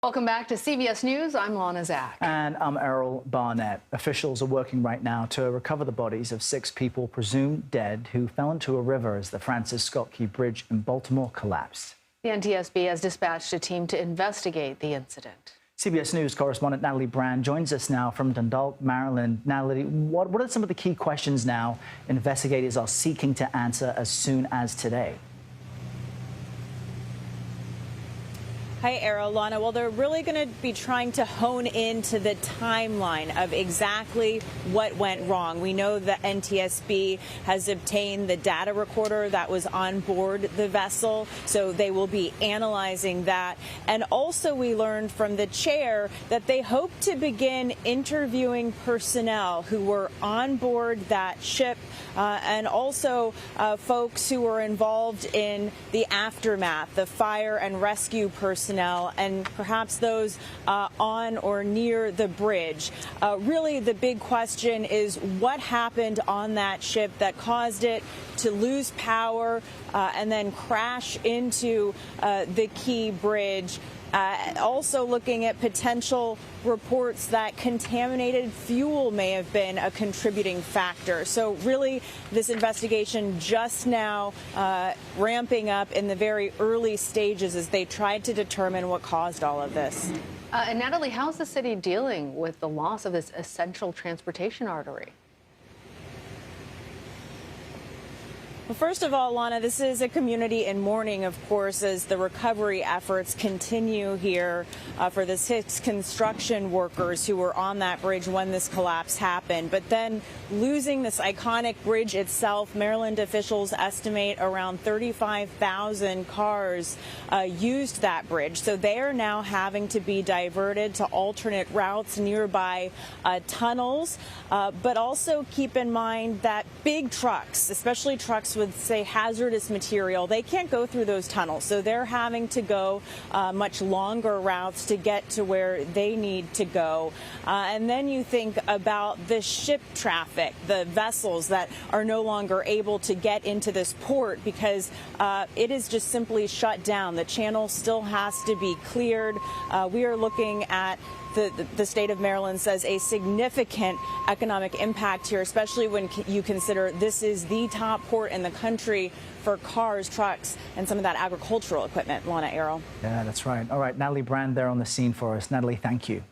Welcome back to CBS News. I'm Lana Zach. And I'm Errol Barnett. Officials are working right now to recover the bodies of 6 people presumed dead who fell into a river as the Francis Scott Key Bridge in Baltimore collapsed. The NTSB has dispatched a team to investigate the incident. CBS News correspondent Natalie Brand joins us now from Dundalk, Maryland. Natalie, what are some of the key questions now investigators are seeking to answer as soon as today? Hi, Errol, Lana. Well, they're really going to be trying to hone into the timeline of exactly what went wrong. We know the NTSB has obtained the data recorder that was on board the vessel, so they will be analyzing that. And also we learned from the chair that they hope to begin interviewing personnel who were on board that ship and also folks who were involved in the aftermath, the fire and rescue personnel, and perhaps those on or near the bridge. Really, the big question is what happened on that ship that caused it to lose power and then crash into the Key Bridge. Also looking at potential reports that contaminated fuel may have been a contributing factor. So really, this investigation just now ramping up in the very early stages as they tried to determine what caused all of this. And Natalie, how's the city dealing with the loss of this essential transportation artery? Well, first of all, Lana, this is a community in mourning, of course, as the recovery efforts continue here for the 6 construction workers who were on that bridge when this collapse happened. But then losing this iconic bridge itself, Maryland officials estimate around 35,000 cars used that bridge. So they are now having to be diverted to alternate routes nearby tunnels. But also keep in mind that big trucks, especially trucks with, say, hazardous material, they can't go through those tunnels. So they're having to go much longer routes to get to where they need to go. And then you think about the ship traffic, the vessels that are no longer able to get into this port because it is just simply shut down. The channel still has to be cleared. We are looking at the state of Maryland says a significant economic impact here, especially when you consider this is the top port in the country for cars, trucks, and some of that agricultural equipment. Lana, Errol. Yeah, that's right. All right, Natalie Brand there on the scene for us. Natalie, thank you.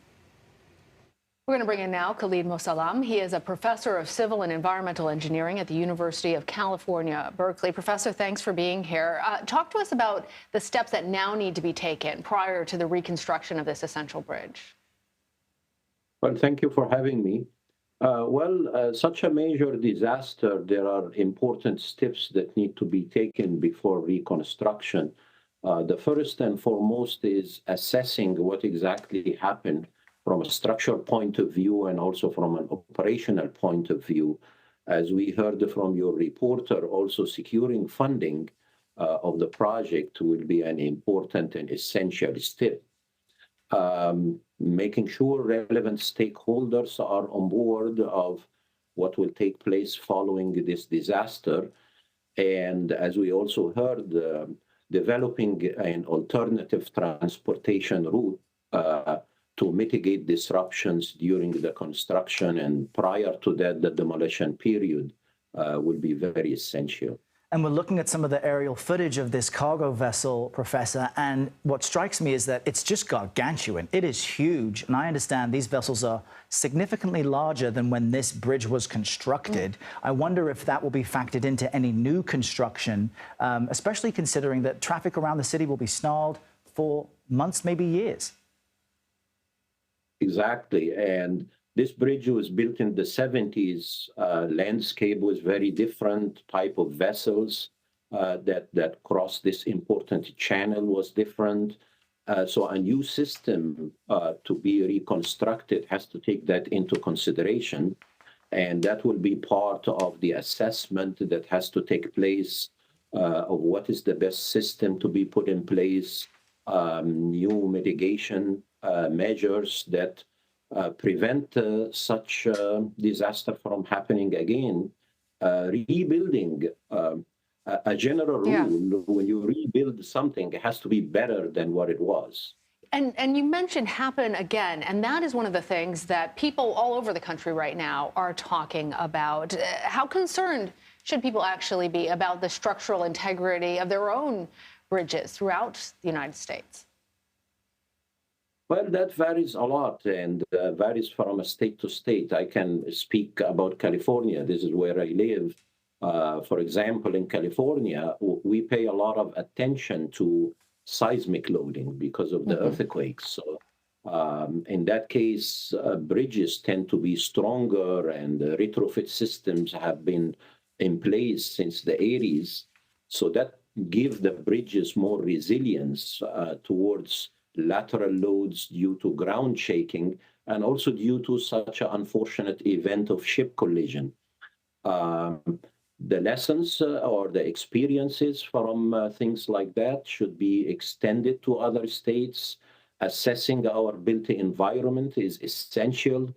We're going to bring in now Khalid Mosalam. He is a professor of civil and environmental engineering at the University of California, Berkeley. Professor, thanks for being here. Talk to us about the steps that now need to be taken prior to the reconstruction of this essential bridge. Well, thank you for having me. Such a major disaster, there are important steps that need to be taken before reconstruction. The first and foremost is assessing what exactly happened from a structural point of view and also from an operational point of view. As we heard from your reporter, also securing funding of the project will be an important and essential step. Making sure relevant stakeholders are on board of what will take place following this disaster. And as we also heard, developing an alternative transportation route to mitigate disruptions during the construction and prior to that, the demolition period will be very essential. And we're looking at some of the aerial footage of this cargo vessel, Professor, and what strikes me is that it's just gargantuan. It is huge, and I understand these vessels are significantly larger than when this bridge was constructed. I wonder if that will be factored into any new construction, especially considering that traffic around the city will be snarled for months, maybe years. Exactly, and this bridge was built in the 70s. Landscape was very different. Type of vessels that crossed this important channel was different. So a new system to be reconstructed has to take that into consideration. And that will be part of the assessment that has to take place of what is the best system to be put in place, new mitigation measures that prevent such disaster from happening again. Rebuilding, a general rule, when you rebuild something, it has to be better than what it was. And you mentioned happen again, and that is one of the things that people all over the country right now are talking about. How concerned should people actually be about the structural integrity of their own bridges throughout the United States? Well, that varies a lot and varies from a state to state. I can speak about California. This is where I live. For example, in California, we pay a lot of attention to seismic loading because of the earthquakes. So in that case, bridges tend to be stronger, and retrofit systems have been in place since the 80s. So that give the bridges more resilience towards lateral loads due to ground shaking, and also due to such an unfortunate event of ship collision. The lessons or the experiences from things like that should be extended to other states. Assessing our built environment is essential.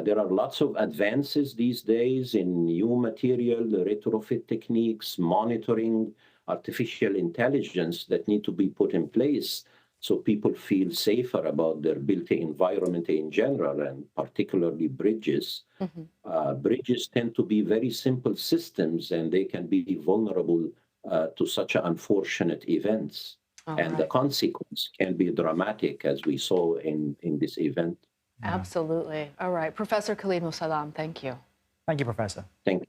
There are lots of advances these days in new material, retrofit techniques, monitoring, artificial intelligence that need to be put in place so people feel safer about their built environment in general, and particularly bridges. Bridges tend to be very simple systems, and they can be vulnerable to such unfortunate events. And the consequence can be dramatic, as we saw in this event. Absolutely. All right. Professor Khalid Mosalam, thank you. Thank you, Professor. Thank you.